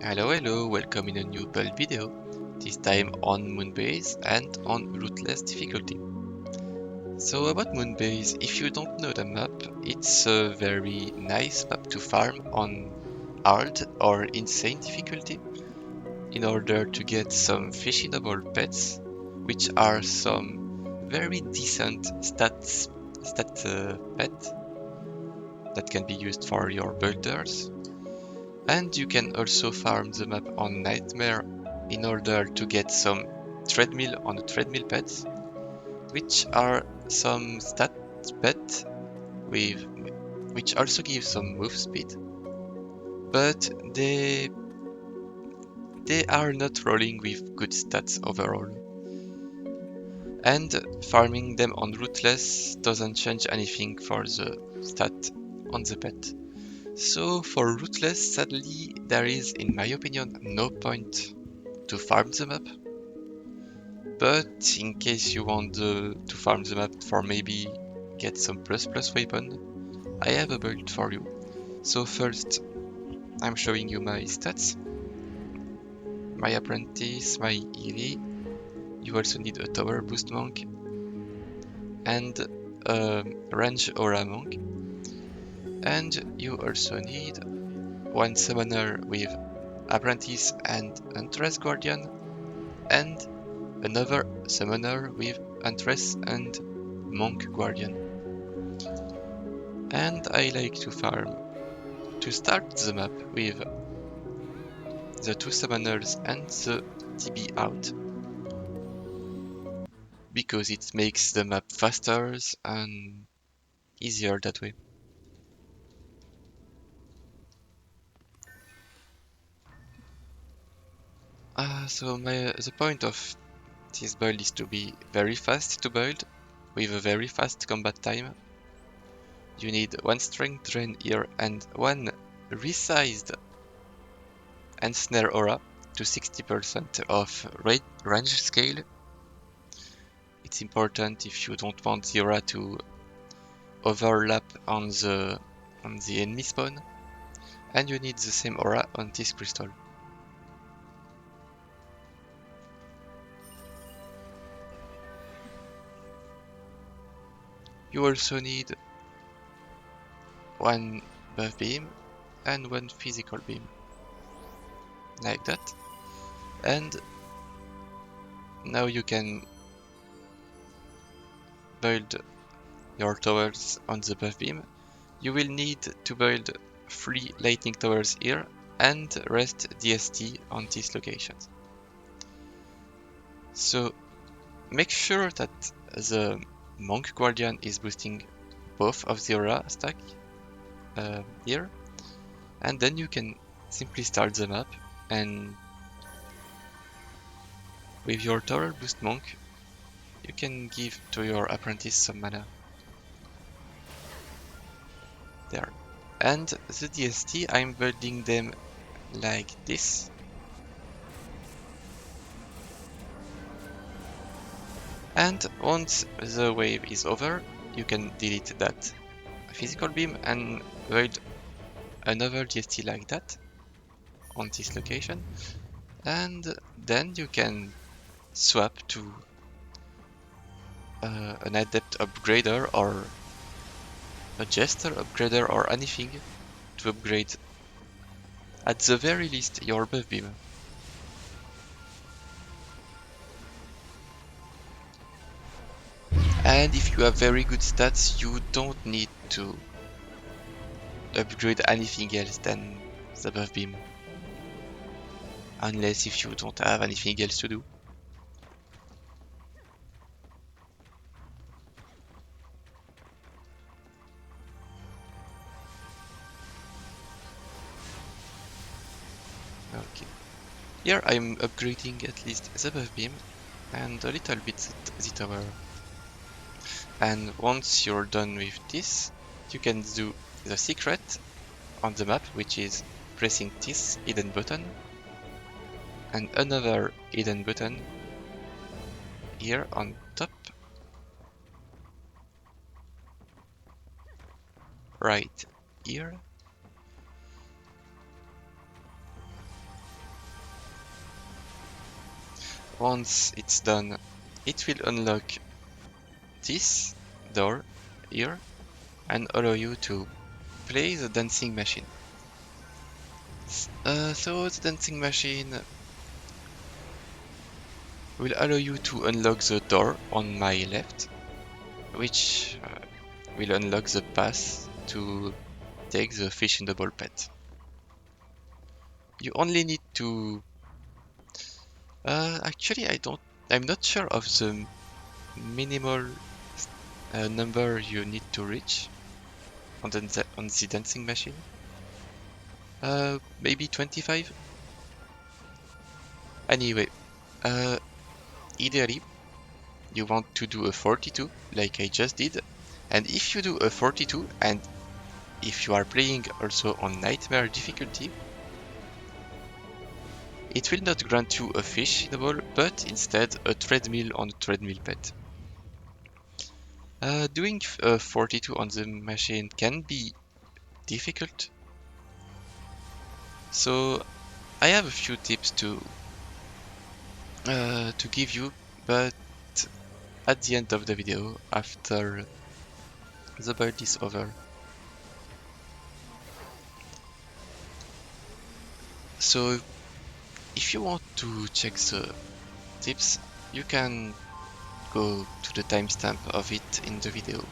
Hello, welcome in a new build video, this time on Moonbase and on Ruthless difficulty. So about Moonbase, if you don't know the map, it's a very nice map to farm on hard or insane difficulty in order to get some fashionable pets, which are some very decent stat pet that can be used for your builders. And you can also farm the map on Nightmare in order to get some treadmill on the treadmill pets, which are some stat pet with which also give some move speed, but they are not rolling with good stats overall. And farming them on Ruthless doesn't change anything for the stat on the pet. So for Ruthless, sadly, there is, in my opinion, no point to farm the map. But in case you want to farm the map for maybe get some plus weapon, I have a build for you. So first, I'm showing you my stats. My apprentice, my EV. You also need a tower boost monk and a range aura monk. And you also need one summoner with apprentice and Huntress Guardian, and another summoner with Huntress and Monk Guardian. And I like to farm to start the map with the two summoners and the TB out, because it makes the map faster and easier that way. The point of this build is to be very fast to build, with a very fast combat time. You need one strength drain here and one resized ensnare aura to 60% of range scale. It's important if you don't want the aura to overlap on the enemy spawn, and you need the same aura on this crystal. You also need one buff beam and one physical beam, like that. And now you can build your towers on the buff beam. You will need to build 3 lightning towers here and rest DST on these locations. So make sure that the Monk Guardian is boosting both of the aura stack here, and then you can simply start the map, and with your Tower Boost Monk you can give to your apprentice some mana. There. And the DST, I'm building them like this. And once the wave is over, you can delete that physical beam and build another DST like that on this location. And then you can swap to an adept upgrader or a jester upgrader or anything to upgrade at the very least your buff beam. And if you have very good stats, you don't need to upgrade anything else than the buff beam, unless if you don't have anything else to do. Okay. Here I'm upgrading at least the buff beam and a little bit the tower. And once you're done with this, you can do the secret on the map, which is pressing this hidden button and another hidden button here on top right here. Once it's done, it will unlock this door here and allow you to play the dancing machine. So the dancing machine will allow you to unlock the door on my left, which will unlock the path to take the fish in the ball pet. You only need to... actually, I'm not sure of the minimal number you need to reach on the dancing machine. Maybe 25? Anyway, uh, ideally, you want to do a 42, like I just did. And if you do a 42, and if you are playing also on Nightmare difficulty, it will not grant you a fish in the ball, but instead a treadmill on a treadmill pet. Doing 42 on the machine can be difficult, so I have a few tips to give you, but at the end of the video, after the build is over. So if you want to check the tips, you can go to the timestamp of it in the video.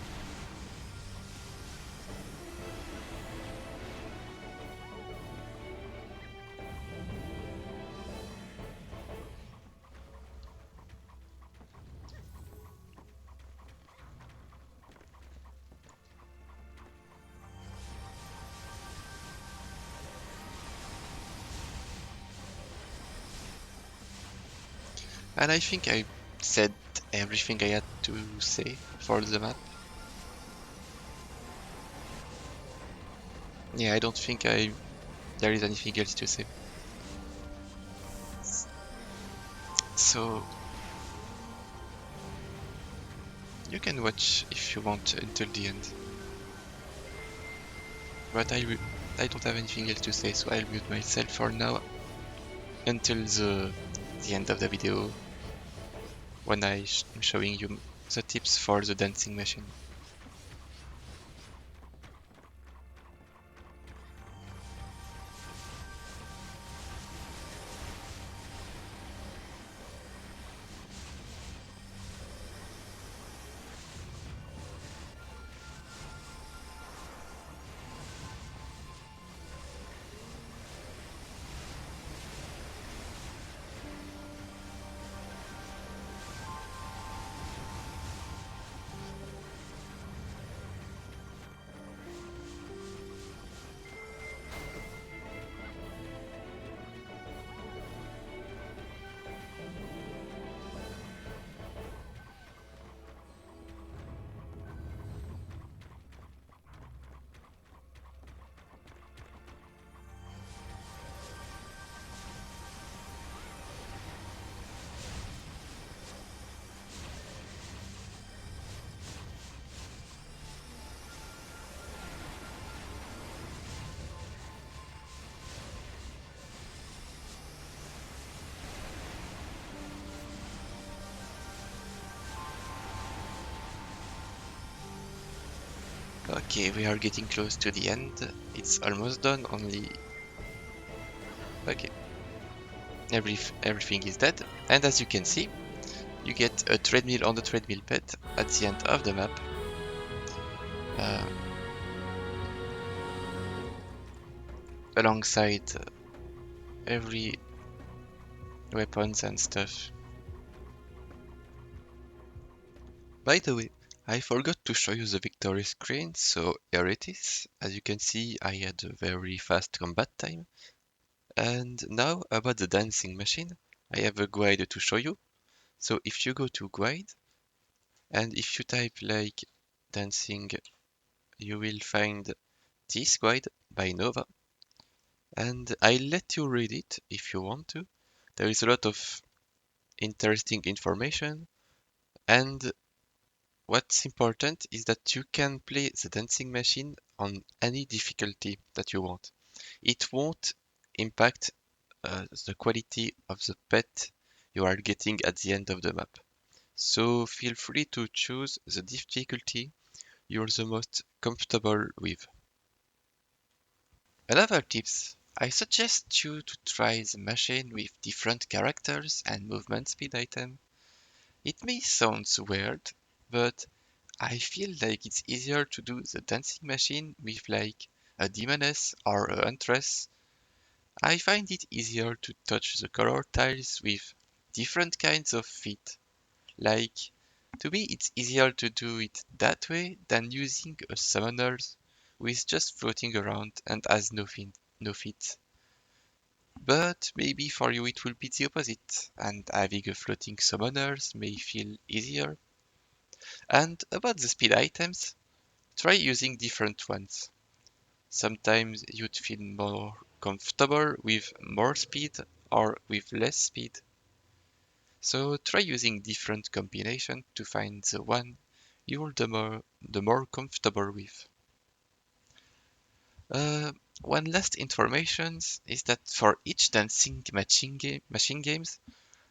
And I think I said everything I had to say for the map. Yeah, I don't think there is anything else to say. So you can watch if you want until the end. But I don't have anything else to say, so I'll mute myself for now until the end of the video when I'm showing you the tips for the dancing machine. Okay, we are getting close to the end. It's almost done, only... Okay. Everything is dead. And as you can see, you get a treadmill on the treadmill pet at the end of the map. Alongside every weapons and stuff. By the way, I forgot to show you the victory screen, so here it is. As you can see, I had a very fast combat time. And now about the dancing machine, I have a guide to show you. So if you go to guide, and if you type like dancing, you will find this guide by Nova. And I'll let you read it if you want to. There is a lot of interesting information, and what's important is that you can play the dancing machine on any difficulty that you want. It won't impact the quality of the pet you are getting at the end of the map. So feel free to choose the difficulty you're the most comfortable with. Another tips, I suggest you to try the machine with different characters and movement speed item. It may sound weird, but I feel like it's easier to do the dancing machine with like a demoness or a huntress. I find it easier to touch the color tiles with different kinds of feet. Like, to me, it's easier to do it that way than using a summoner who is just floating around and has no feet. But maybe for you it will be the opposite, and having a floating summoners may feel easier. And about the speed items, try using different ones. Sometimes you'd feel more comfortable with more speed or with less speed. So try using different combinations to find the one you're the more comfortable with. One last information is that for each dancing machine games,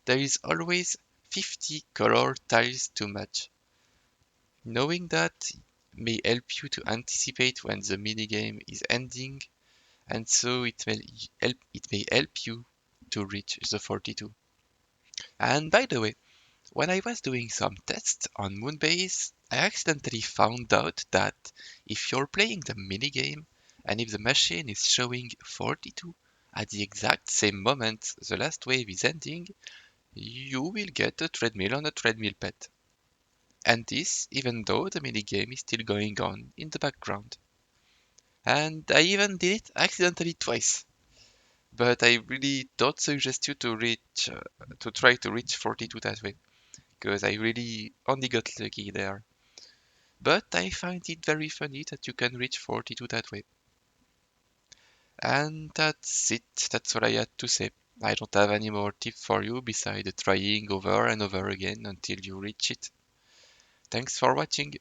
there is always 50 color tiles to match. Knowing that may help you to anticipate when the minigame is ending, and so it may help you to reach the 42. And by the way, when I was doing some tests on Moonbase, I accidentally found out that if you're playing the minigame and if the machine is showing 42 at the exact same moment the last wave is ending, you will get a treadmill on a treadmill pet. And this even though the minigame is still going on in the background. And I even did it accidentally twice. But I really don't suggest you to try to reach 42 that way, because I really only got lucky there. But I find it very funny that you can reach 42 that way. And that's it. That's what I had to say. I don't have any more tips for you besides trying over and over again until you reach it. Thanks for watching.